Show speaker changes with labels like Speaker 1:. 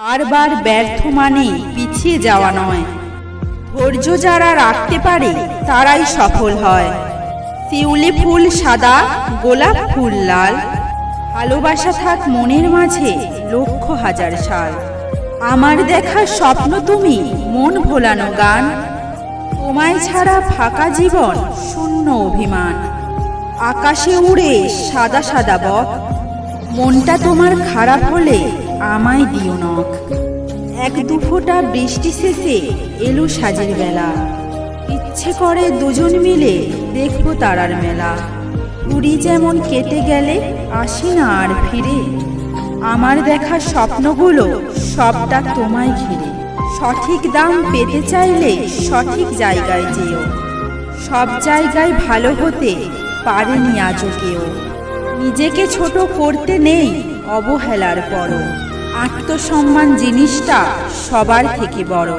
Speaker 1: বারবার ব্যর্থ মানে পিছিয়ে যাওয়া নয়। ধৈর্য যারা রাখতে পারে তারাই সফল হয়। শিউলি ফুল সাদা, গোলাপ ফুল লাল, ভালোবাসা থাক মনের মাঝে লক্ষ হাজার সাল। আমার দেখা স্বপ্ন তুমি, মন ভোলানো গান, তোমায় ছাড়া ফাঁকা জীবন, শূন্য অভিমান। আকাশে উড়ে সাদা সাদা বক, মনটা তোমার খারাপ হলে আমায় দিও নখ। এক দুফোঁটা বৃষ্টি শেষে এলো সাজের বেলা, ইচ্ছে করে দুজন মিলে দেখবো তারার মেলা। পুরী যেমন কেটে গেলে আসি না আর ফিরে, আমার দেখা স্বপ্নগুলো সবটা তোমায় ঘিরে। সঠিক দাম পেতে চাইলে সঠিক জায়গায় যেও, সব জায়গায় ভালো হতে পারেনি আজও কেউ। নিজেকে ছোট করতে নেই অবহেলার পরও, আত্মসম্মান জিনিসটা সবার থেকে বড়।